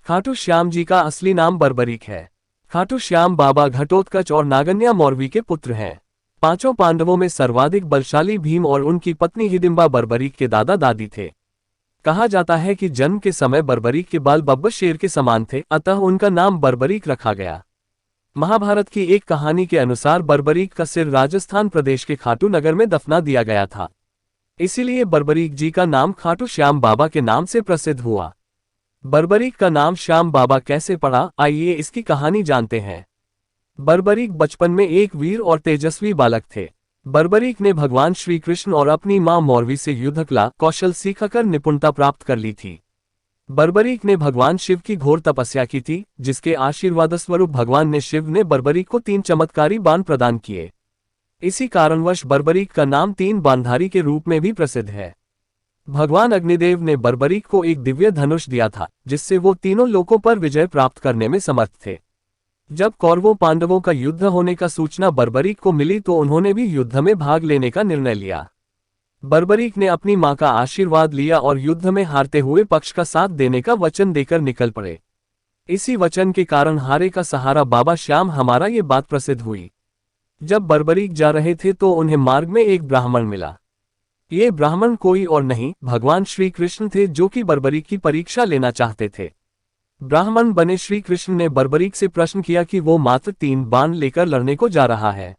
खाटू श्याम जी का असली नाम बर्बरीक है। खाटू श्याम बाबा घटोत्कच और नागन्या मौर्वी के पुत्र हैं। पांचों पांडवों में सर्वाधिक बलशाली भीम और उनकी पत्नी हिडिंबा बर्बरीक के दादा दादी थे। कहा जाता है कि जन्म के समय बर्बरीक के बाल बब्बर शेर के समान थे, अतः उनका नाम बर्बरीक रखा गया। महाभारत की एक कहानी के अनुसार बर्बरीक का सिर राजस्थान प्रदेश के खाटू नगर में दफना दिया गया था। इसीलिए बर्बरीक जी का नाम खाटू श्याम बाबा के नाम से प्रसिद्ध हुआ। बर्बरीक का नाम श्याम बाबा कैसे पड़ा, आइए इसकी कहानी जानते हैं। बर्बरीक बचपन में एक वीर और तेजस्वी बालक थे। बर्बरीक ने भगवान श्री कृष्ण और अपनी मां मौर्वी से युद्धकला कौशल सीखकर निपुणता प्राप्त कर ली थी। बर्बरीक ने भगवान शिव की घोर तपस्या की थी, जिसके आशीर्वाद स्वरूप भगवान ने शिव ने बर्बरीक को 3 चमत्कारी बाण प्रदान किए। इसी कारणवश बर्बरीक का नाम 3 बाणधारी के रूप में भी प्रसिद्ध है। भगवान अग्निदेव ने बर्बरीक को एक दिव्य धनुष दिया था, जिससे वो तीनों लोकों पर विजय प्राप्त करने में समर्थ थे। जब कौरवों पांडवों का युद्ध होने का सूचना बर्बरीक को मिली तो उन्होंने भी युद्ध में भाग लेने का निर्णय लिया। बर्बरीक ने अपनी मां का आशीर्वाद लिया और युद्ध में हारते हुए पक्ष का साथ देने का वचन देकर निकल पड़े। इसी वचन के कारण हारे का सहारा बाबा श्याम हमारा ये बात प्रसिद्ध हुई। जब बर्बरीक जा रहे थे तो उन्हें मार्ग में एक ब्राह्मण मिला। ये ब्राह्मण कोई और नहीं, भगवान श्री कृष्ण थे, जो कि बर्बरीक की परीक्षा लेना चाहते थे। ब्राह्मण बने श्री कृष्ण ने बर्बरीक से प्रश्न किया कि वो मात्र 3 बाण लेकर लड़ने को जा रहा है।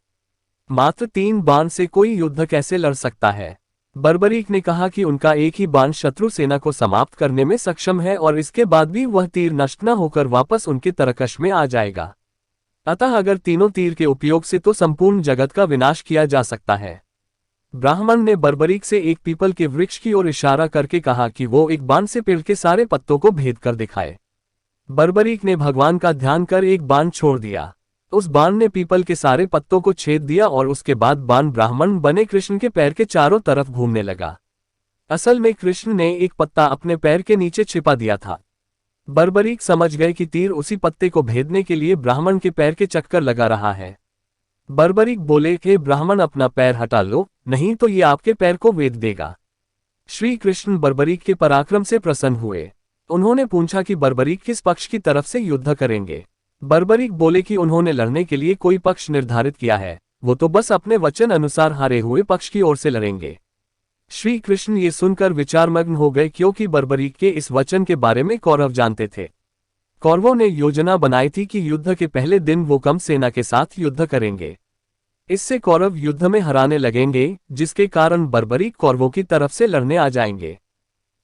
मात्र 3 बाण से कोई युद्ध कैसे लड़ सकता है? बर्बरीक ने कहा कि उनका एक ही बाण शत्रु सेना को समाप्त करने में सक्षम है और इसके बाद भी वह तीर नष्ट न होकर वापस उनके तरकश में आ जाएगा। अतः अगर तीनों तीर के उपयोग से तो संपूर्ण जगत का विनाश किया जा सकता है। ब्राह्मण ने बर्बरीक से एक पीपल के वृक्ष की ओर इशारा करके कहा कि वो एक बाण से पेड़ के सारे पत्तों को भेद कर दिखाए। बर्बरीक ने भगवान का ध्यान कर एक बाण छोड़ दिया। उस बाण ने पीपल के सारे पत्तों को छेद दिया और उसके बाद बाण ब्राह्मण बने कृष्ण के पैर के चारों तरफ घूमने लगा। असल में कृष्ण ने एक पत्ता अपने पैर के नीचे छिपा दिया था। बर्बरीक समझ गए कि तीर उसी पत्ते को भेदने के लिए ब्राह्मण के पैर के चक्कर लगा रहा है। बर्बरीक बोले कि ब्राह्मण अपना पैर हटा लो, नहीं तो ये आपके पैर को वेद देगा। श्री कृष्ण बर्बरीक के पराक्रम से प्रसन्न हुए। उन्होंने पूछा कि बर्बरीक किस पक्ष की तरफ से युद्ध करेंगे। बर्बरीक बोले कि उन्होंने लड़ने के लिए कोई पक्ष निर्धारित किया है, वो तो बस अपने वचन अनुसार हारे हुए पक्ष की ओर से लड़ेंगे। श्री कृष्ण ये सुनकर विचारमग्न हो गए, क्योंकि बर्बरीक के इस वचन के बारे में कौरव जानते थे। कौरवों ने योजना बनाई थी कि युद्ध के पहले दिन वो कम सेना के साथ युद्ध करेंगे। इससे कौरव युद्ध में हराने लगेंगे, जिसके कारण बर्बरीक कौरवों की तरफ से लड़ने आ जाएंगे।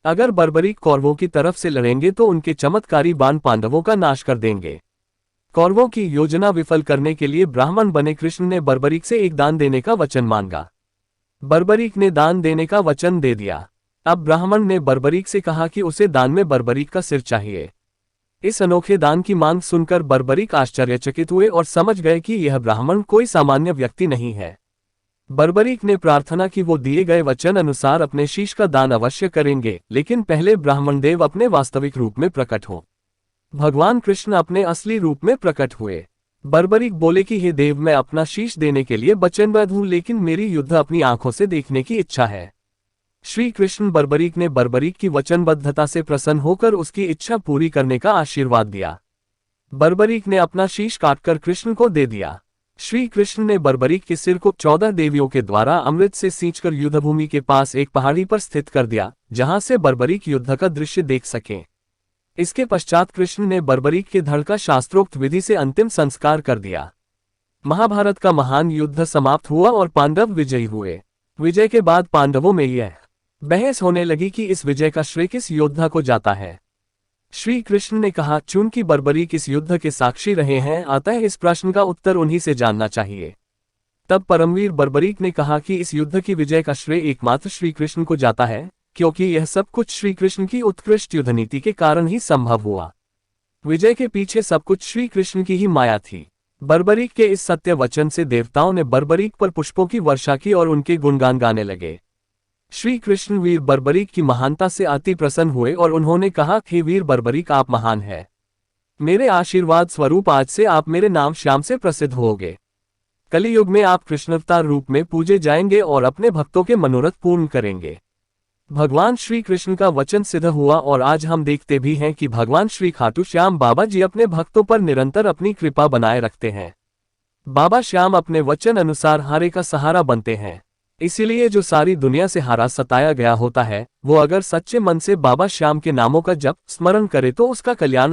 अगर बर्बरीक कौरवों की तरफ से लड़ेंगे तो उनके चमत्कारी बाण पांडवों का नाश कर देंगे। कौरवों की योजना विफल करने के लिए ब्राह्मण बने कृष्ण ने बर्बरीक से एक दान देने का वचन मांगा। बर्बरीक ने दान देने का वचन दे दिया। अब ब्राह्मण ने बर्बरीक से कहा कि उसे दान में बर्बरीक का सिर चाहिए। इस अनोखे दान की मांग सुनकर बर्बरीक आश्चर्यचकित हुए और समझ गए कि यह ब्राह्मण कोई सामान्य व्यक्ति नहीं है। बर्बरीक ने प्रार्थना की वो दिए गए वचन अनुसार अपने शीश का दान अवश्य करेंगे, लेकिन पहले ब्राह्मण देव अपने वास्तविक रूप में प्रकट हो। भगवान कृष्ण अपने असली रूप में प्रकट हुए। बर्बरीक बोले कि हे देव, मैं अपना शीश देने के लिए वचनबद्ध हूं, लेकिन मेरी युद्ध अपनी आंखों से देखने की इच्छा है। श्री कृष्ण बर्बरीक ने बर्बरीक की वचनबद्धता से प्रसन्न होकर उसकी इच्छा पूरी करने का आशीर्वाद दिया। बर्बरीक ने अपना शीश काटकर कृष्ण को दे दिया। श्री कृष्ण ने बर्बरीक के सिर को 14 देवियों के द्वारा अमृत से सींचकर युद्धभूमि के पास एक पहाड़ी पर स्थित कर दिया, जहां से बर्बरीक युद्ध का दृश्य देख सके। इसके पश्चात कृष्ण ने बर्बरीक के धड़ का शास्त्रोक्त विधि से अंतिम संस्कार कर दिया। महाभारत का महान युद्ध समाप्त हुआ और पांडव विजयी हुए। विजय के बाद पांडवों में यह बहस होने लगी कि इस विजय का श्रेय किस योद्धा को जाता है। श्री कृष्ण ने कहा, चूंकि बर्बरीक इस युद्ध के साक्षी रहे हैं, अतः इस प्रश्न का उत्तर उन्हीं से जानना चाहिए। तब परमवीर बर्बरीक ने कहा कि इस युद्ध की विजय का श्रेय एकमात्र श्री कृष्ण को जाता है, क्योंकि यह सब कुछ श्री कृष्ण की उत्कृष्ट युद्ध नीति के कारण ही संभव हुआ। विजय के पीछे सब कुछ श्री कृष्ण की ही माया थी। बर्बरीक के इस सत्य वचन से देवताओं ने बर्बरीक पर पुष्पों की वर्षा की और उनके गुणगान गाने लगे। श्री कृष्ण वीर बर्बरीक की महानता से अति प्रसन्न हुए और उन्होंने कहा, हे वीर बर्बरीक, आप महान हैं। मेरे आशीर्वाद स्वरूप आज से आप मेरे नाम श्याम से प्रसिद्ध होंगे। कलियुग में आप कृष्णावतार रूप में पूजे जाएंगे और अपने भक्तों के मनोरथ पूर्ण करेंगे। भगवान श्री कृष्ण का वचन सिद्ध हुआ और आज हम देखते भी हैं कि भगवान श्री खाटू श्याम बाबा जी अपने भक्तों पर निरंतर अपनी कृपा बनाए रखते हैं। बाबा श्याम अपने वचन अनुसार हारे का सहारा बनते हैं। इसीलिए जो सारी दुनिया से हारा सताया गया होता है, वो अगर सच्चे मन से बाबा श्याम के नामों का जप स्मरण करे तो उसका कल्याण